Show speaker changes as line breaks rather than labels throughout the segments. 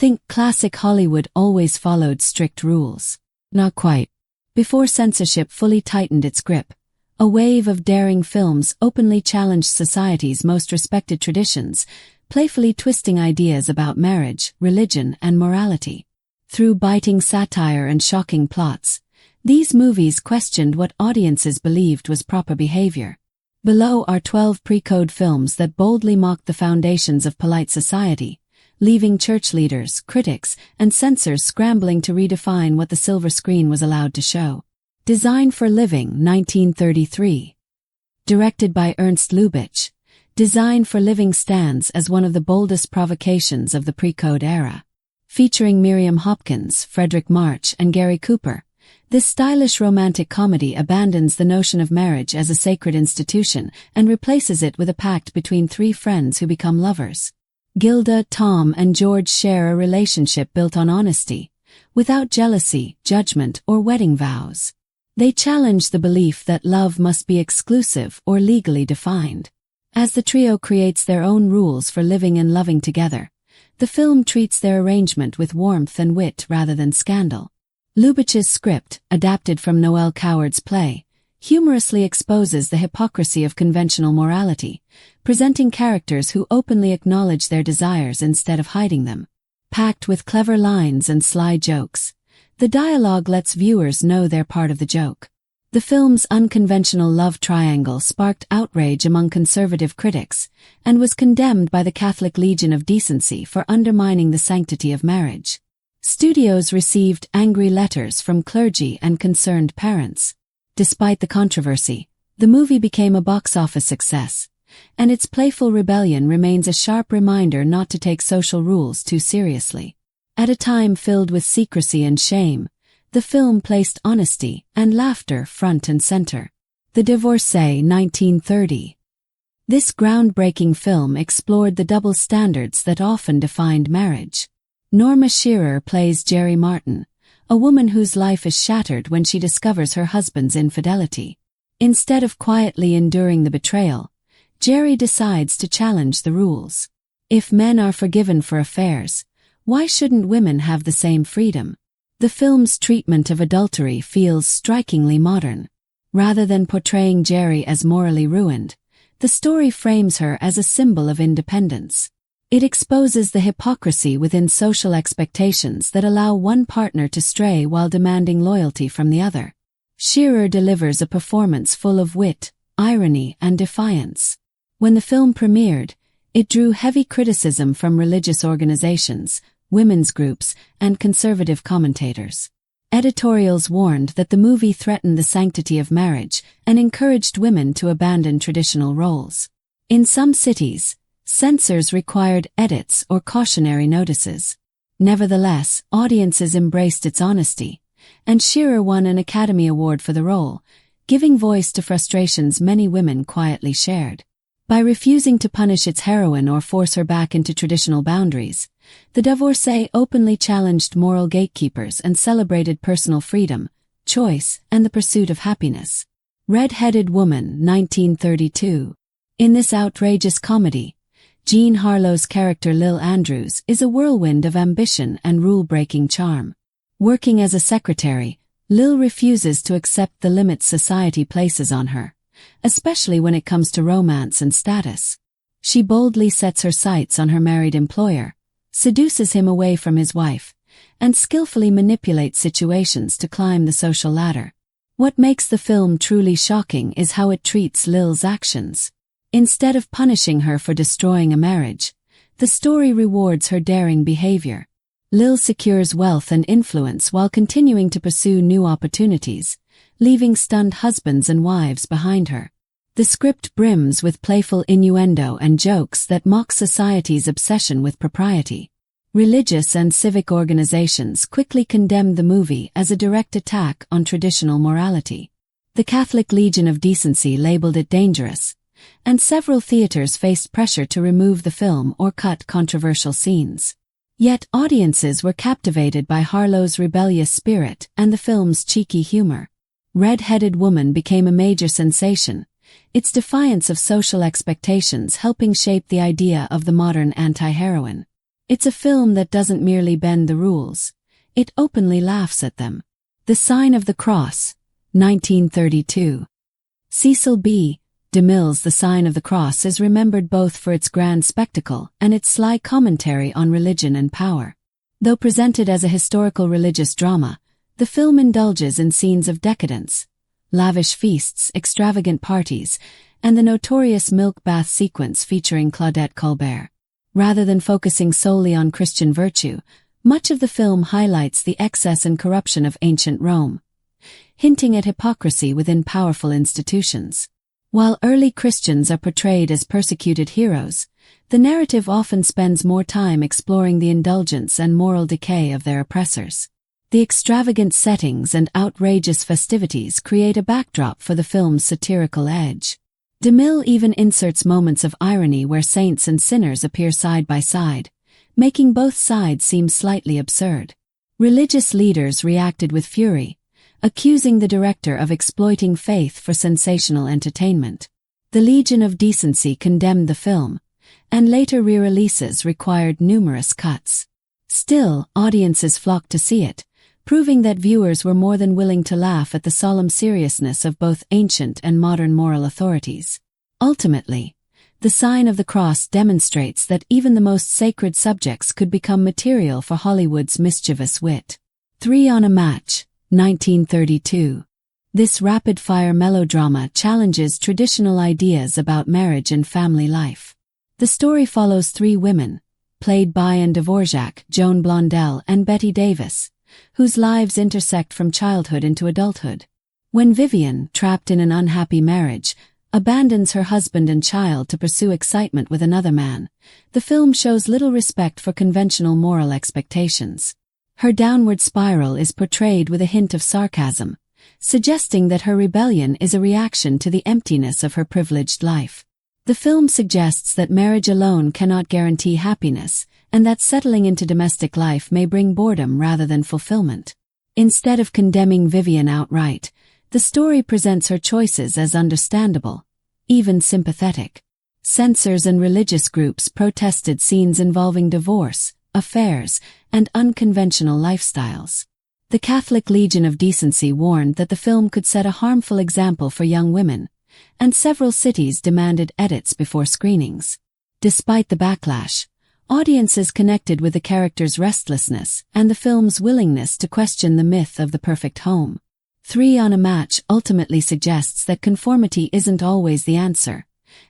Think classic Hollywood always followed strict rules. Not quite. Before censorship fully tightened its grip, a wave of daring films openly challenged society's most respected traditions, playfully twisting ideas about marriage, religion, and morality. Through biting satire and shocking plots, these movies questioned what audiences believed was proper behavior. Below are 12 pre-code films that boldly mocked the foundations of polite society, leaving church leaders, critics, and censors scrambling to redefine what the silver screen was allowed to show. Design for Living, 1933. Directed by Ernst Lubitsch, Design for Living stands as one of the boldest provocations of the pre-code era. Featuring Miriam Hopkins, Frederick March, and Gary Cooper, this stylish romantic comedy abandons the notion of marriage as a sacred institution and replaces it with a pact between three friends who become lovers. Gilda, Tom, and George share a relationship built on honesty, without jealousy, judgment, or wedding vows. They challenge the belief that love must be exclusive or legally defined. As the trio creates their own rules for living and loving together, the film treats their arrangement with warmth and wit rather than scandal. Lubitsch's script, adapted from Noel Coward's play, humorously exposes the hypocrisy of conventional morality, presenting characters who openly acknowledge their desires instead of hiding them. Packed with clever lines and sly jokes, the dialogue lets viewers know they're part of the joke. The film's unconventional love triangle sparked outrage among conservative critics and was condemned by the Catholic Legion of Decency for undermining the sanctity of marriage. Studios received angry letters from clergy and concerned parents. Despite the controversy, the movie became a box office success, and its playful rebellion remains a sharp reminder not to take social rules too seriously. At a time filled with secrecy and shame, the film placed honesty and laughter front and center. The Divorcee, 1930. This groundbreaking film explored the double standards that often defined marriage. Norma Shearer plays Jerry Martin, a woman whose life is shattered when she discovers her husband's infidelity. Instead of quietly enduring the betrayal, Jerry decides to challenge the rules. If men are forgiven for affairs, why shouldn't women have the same freedom? The film's treatment of adultery feels strikingly modern. Rather than portraying Jerry as morally ruined, the story frames her as a symbol of independence. It exposes the hypocrisy within social expectations that allow one partner to stray while demanding loyalty from the other. Shearer delivers a performance full of wit, irony, and defiance. When the film premiered, it drew heavy criticism from religious organizations, women's groups, and conservative commentators. Editorials warned that the movie threatened the sanctity of marriage and encouraged women to abandon traditional roles. In some cities, censors required edits or cautionary notices. Nevertheless, audiences embraced its honesty, and Shearer won an Academy Award for the role, giving voice to frustrations many women quietly shared. By refusing to punish its heroine or force her back into traditional boundaries, The Divorcee openly challenged moral gatekeepers and celebrated personal freedom, choice, and the pursuit of happiness. Red-Headed Woman, 1932. In this outrageous comedy, Jean Harlow's character Lil Andrews is a whirlwind of ambition and rule-breaking charm. Working as a secretary, Lil refuses to accept the limits society places on her, especially when it comes to romance and status. She boldly sets her sights on her married employer, seduces him away from his wife, and skillfully manipulates situations to climb the social ladder. What makes the film truly shocking is how it treats Lil's actions. Instead of punishing her for destroying a marriage, the story rewards her daring behavior. Lil secures wealth and influence while continuing to pursue new opportunities, leaving stunned husbands and wives behind her. The script brims with playful innuendo and jokes that mock society's obsession with propriety. Religious and civic organizations quickly condemned the movie as a direct attack on traditional morality. The Catholic Legion of Decency labeled it dangerous, and several theaters faced pressure to remove the film or cut controversial scenes. Yet audiences were captivated by Harlow's rebellious spirit and the film's cheeky humor. Red-Headed Woman became a major sensation, its defiance of social expectations helping shape the idea of the modern anti-heroine. It's a film that doesn't merely bend the rules. It openly laughs at them. The Sign of the Cross, 1932. Cecil B. DeMille's The Sign of the Cross is remembered both for its grand spectacle and its sly commentary on religion and power. Though presented as a historical religious drama, the film indulges in scenes of decadence, lavish feasts, extravagant parties, and the notorious milk bath sequence featuring Claudette Colbert. Rather than focusing solely on Christian virtue, much of the film highlights the excess and corruption of ancient Rome, hinting at hypocrisy within powerful institutions. While early Christians are portrayed as persecuted heroes, the narrative often spends more time exploring the indulgence and moral decay of their oppressors. The extravagant settings and outrageous festivities create a backdrop for the film's satirical edge. DeMille even inserts moments of irony where saints and sinners appear side by side, making both sides seem slightly absurd. Religious leaders reacted with fury, accusing the director of exploiting faith for sensational entertainment. The Legion of Decency condemned the film, and later re-releases required numerous cuts. Still, audiences flocked to see it, proving that viewers were more than willing to laugh at the solemn seriousness of both ancient and modern moral authorities. Ultimately, The Sign of the Cross demonstrates that even the most sacred subjects could become material for Hollywood's mischievous wit. 3 on a Match, 1932. This rapid-fire melodrama challenges traditional ideas about marriage and family life. The story follows 3 women, played by Anne Dvorak, Joan Blondell, and Betty Davis, whose lives intersect from childhood into adulthood. When Vivian, trapped in an unhappy marriage, abandons her husband and child to pursue excitement with another man, the film shows little respect for conventional moral expectations. Her downward spiral is portrayed with a hint of sarcasm, suggesting that her rebellion is a reaction to the emptiness of her privileged life. The film suggests that marriage alone cannot guarantee happiness, and that settling into domestic life may bring boredom rather than fulfillment. Instead of condemning Vivian outright, the story presents her choices as understandable, even sympathetic. Censors and religious groups protested scenes involving divorce, affairs, and unconventional lifestyles. The Catholic Legion of Decency warned that the film could set a harmful example for young women, and several cities demanded edits before screenings. Despite the backlash, audiences connected with the characters' restlessness and the film's willingness to question the myth of the perfect home. 3 on a Match ultimately suggests that conformity isn't always the answer,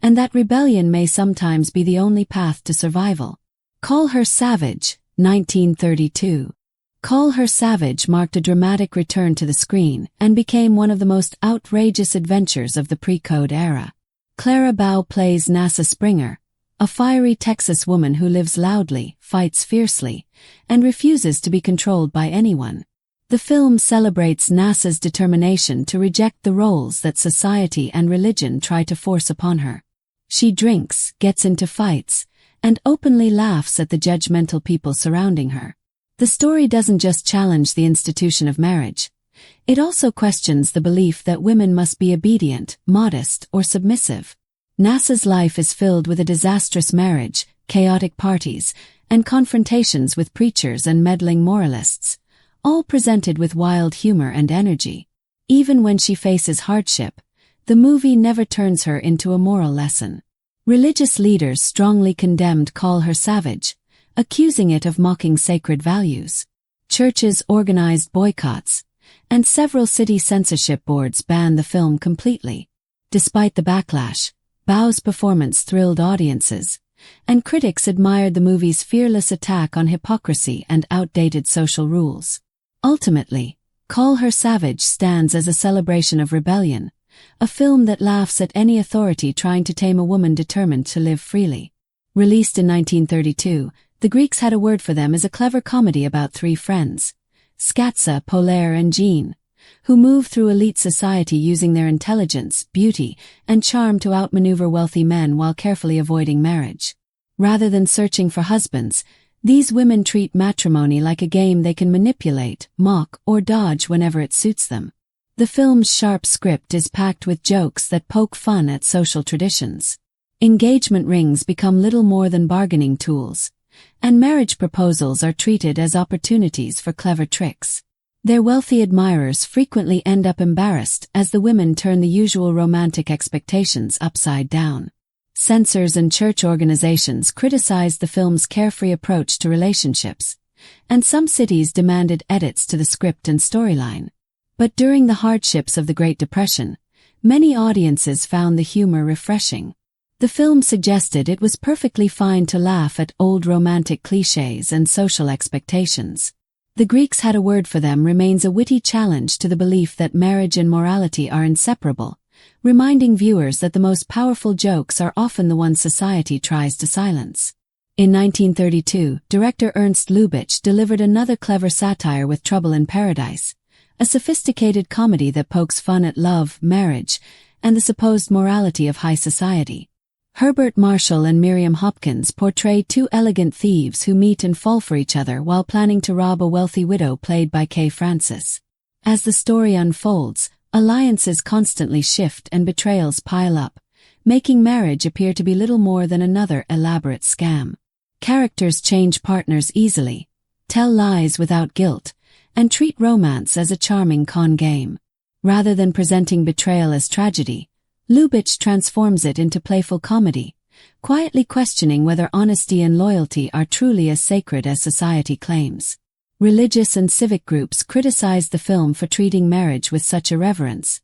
and that rebellion may sometimes be the only path to survival. Call Her Savage, 1932. Call Her Savage marked a dramatic return to the screen and became one of the most outrageous adventures of the pre-code era. Clara Bow plays NASA Springer, a fiery Texas woman who lives loudly, fights fiercely, and refuses to be controlled by anyone. The film celebrates NASA's determination to reject the roles that society and religion try to force upon her. She drinks, gets into fights, and openly laughs at the judgmental people surrounding her. The story doesn't just challenge the institution of marriage. It also questions the belief that women must be obedient, modest, or submissive. NASA's life is filled with a disastrous marriage, chaotic parties, and confrontations with preachers and meddling moralists, all presented with wild humor and energy. Even when she faces hardship, the movie never turns her into a moral lesson. Religious leaders strongly condemned Call Her Savage, accusing it of mocking sacred values. Churches organized boycotts, and several city censorship boards banned the film completely. Despite the backlash, Bow's performance thrilled audiences, and critics admired the movie's fearless attack on hypocrisy and outdated social rules. Ultimately, Call Her Savage stands as a celebration of rebellion, a film that laughs at any authority trying to tame a woman determined to live freely. Released in 1932, The Greeks Had a Word for Them is a clever comedy about 3 friends, Scatsa, Polaire, and Jean, who move through elite society using their intelligence, beauty, and charm to outmaneuver wealthy men while carefully avoiding marriage. Rather than searching for husbands, these women treat matrimony like a game they can manipulate, mock, or dodge whenever it suits them. The film's sharp script is packed with jokes that poke fun at social traditions. Engagement rings become little more than bargaining tools, and marriage proposals are treated as opportunities for clever tricks. Their wealthy admirers frequently end up embarrassed as the women turn the usual romantic expectations upside down. Censors and church organizations criticized the film's carefree approach to relationships, and some cities demanded edits to the script and storyline. But during the hardships of the Great Depression, many audiences found the humor refreshing. The film suggested it was perfectly fine to laugh at old romantic cliches and social expectations. The Greeks had a word for them remains a witty challenge to the belief that marriage and morality are inseparable, reminding viewers that the most powerful jokes are often the ones society tries to silence. In 1932, director Ernst Lubitsch delivered another clever satire with Trouble in Paradise, a sophisticated comedy that pokes fun at love, marriage, and the supposed morality of high society. Herbert Marshall and Miriam Hopkins portray two elegant thieves who meet and fall for each other while planning to rob a wealthy widow played by Kay Francis. As the story unfolds, alliances constantly shift and betrayals pile up, making marriage appear to be little more than another elaborate scam. Characters change partners easily, tell lies without guilt, and treat romance as a charming con game. Rather than presenting betrayal as tragedy, Lubitsch transforms it into playful comedy, quietly questioning whether honesty and loyalty are truly as sacred as society claims. Religious and civic groups criticized the film for treating marriage with such irreverence,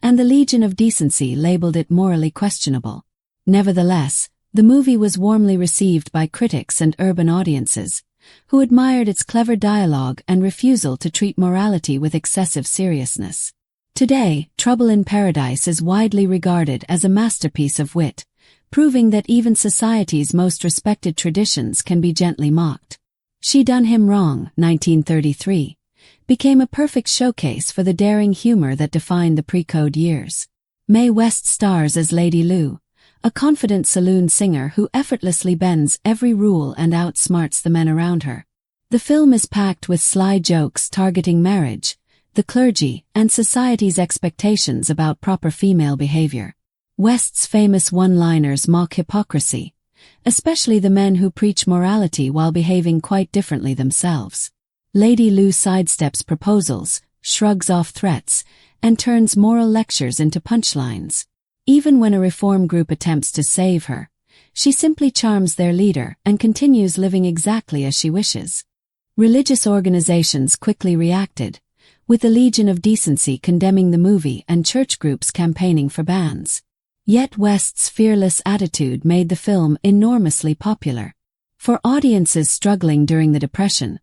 and the Legion of Decency labeled it morally questionable. Nevertheless, the movie was warmly received by critics and urban audiences, who admired its clever dialogue and refusal to treat morality with excessive seriousness. Today, Trouble in Paradise is widely regarded as a masterpiece of wit, proving that even society's most respected traditions can be gently mocked. She Done Him Wrong, 1933, became a perfect showcase for the daring humor that defined the pre-code years. Mae West stars as Lady Lou, a confident saloon singer who effortlessly bends every rule and outsmarts the men around her. The film is packed with sly jokes targeting marriage, the clergy, and society's expectations about proper female behavior. West's famous one-liners mock hypocrisy, especially the men who preach morality while behaving quite differently themselves. Lady Lou sidesteps proposals, shrugs off threats, and turns moral lectures into punchlines. Even when a reform group attempts to save her, she simply charms their leader and continues living exactly as she wishes. Religious organizations quickly reacted, with the Legion of Decency condemning the movie and church groups campaigning for bans. Yet West's fearless attitude made the film enormously popular. For audiences struggling during the Depression,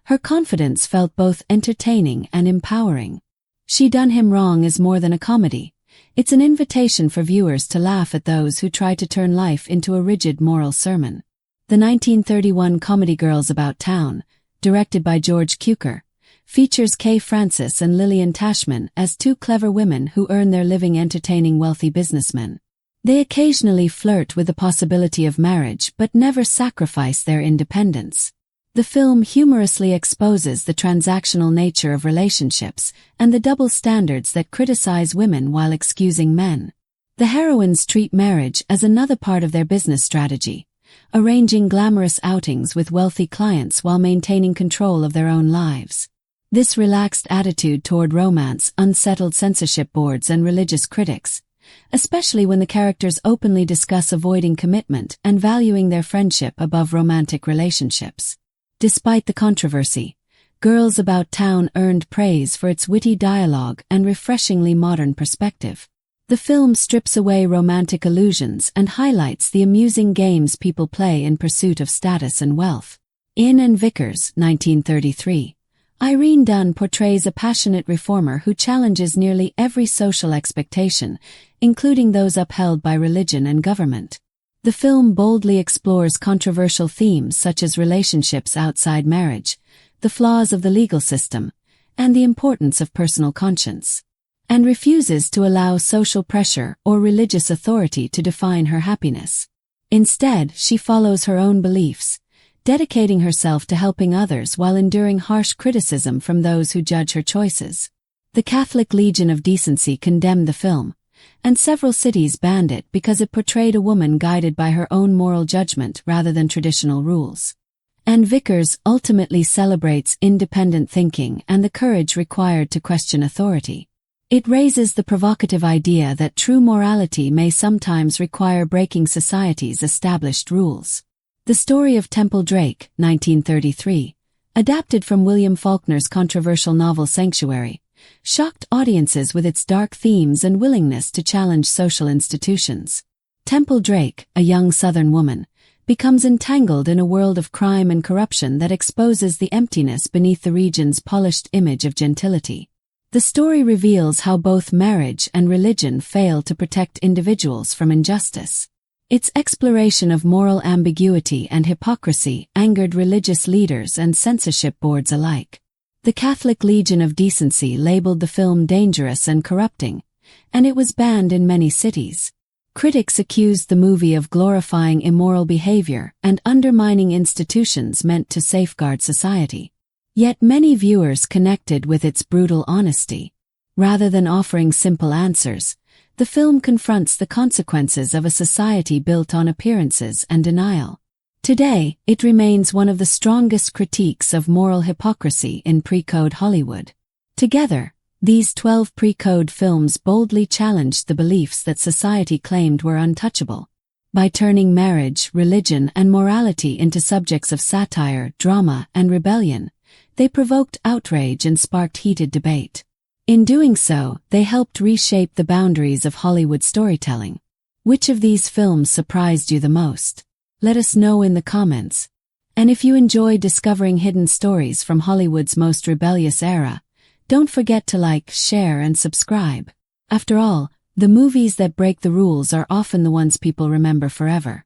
her confidence felt both entertaining and empowering. She Done Him Wrong is more than a comedy. It's an invitation for viewers to laugh at those who try to turn life into a rigid moral sermon. The 1931 comedy Girls About Town, directed by George Cukor, features Kay Francis and Lillian Tashman as two clever women who earn their living entertaining wealthy businessmen. They occasionally flirt with the possibility of marriage but never sacrifice their independence. The film humorously exposes the transactional nature of relationships and the double standards that criticize women while excusing men. The heroines treat marriage as another part of their business strategy, arranging glamorous outings with wealthy clients while maintaining control of their own lives. This relaxed attitude toward romance unsettled censorship boards and religious critics, especially when the characters openly discuss avoiding commitment and valuing their friendship above romantic relationships. Despite the controversy, Girls About Town earned praise for its witty dialogue and refreshingly modern perspective. The film strips away romantic illusions and highlights the amusing games people play in pursuit of status and wealth. In and Vickers, 1933. Irene Dunne portrays a passionate reformer who challenges nearly every social expectation, including those upheld by religion and government. The film boldly explores controversial themes such as relationships outside marriage, the flaws of the legal system, and the importance of personal conscience, and refuses to allow social pressure or religious authority to define her happiness. Instead, she follows her own beliefs, dedicating herself to helping others while enduring harsh criticism from those who judge her choices. The Catholic Legion of Decency condemned the film, and several cities banned it because it portrayed a woman guided by her own moral judgment rather than traditional rules. And Vickers ultimately celebrates independent thinking and the courage required to question authority. It raises the provocative idea that true morality may sometimes require breaking society's established rules. The story of Temple Drake, 1933, adapted from William Faulkner's controversial novel Sanctuary, shocked audiences with its dark themes and willingness to challenge social institutions. Temple Drake, a young Southern woman, becomes entangled in a world of crime and corruption that exposes the emptiness beneath the region's polished image of gentility. The story reveals how both marriage and religion fail to protect individuals from injustice. Its exploration of moral ambiguity and hypocrisy angered religious leaders and censorship boards alike. The Catholic Legion of Decency labeled the film dangerous and corrupting, and it was banned in many cities. Critics accused the movie of glorifying immoral behavior and undermining institutions meant to safeguard society. Yet many viewers connected with its brutal honesty. Rather than offering simple answers, the film confronts the consequences of a society built on appearances and denial. Today, it remains one of the strongest critiques of moral hypocrisy in pre-code Hollywood. Together, these 12 pre-code films boldly challenged the beliefs that society claimed were untouchable. By turning marriage, religion, and morality into subjects of satire, drama, and rebellion, they provoked outrage and sparked heated debate. In doing so, they helped reshape the boundaries of Hollywood storytelling. Which of these films surprised you the most? Let us know in the comments. And if you enjoy discovering hidden stories from Hollywood's most rebellious era, don't forget to like, share, and subscribe. After all, the movies that break the rules are often the ones people remember forever.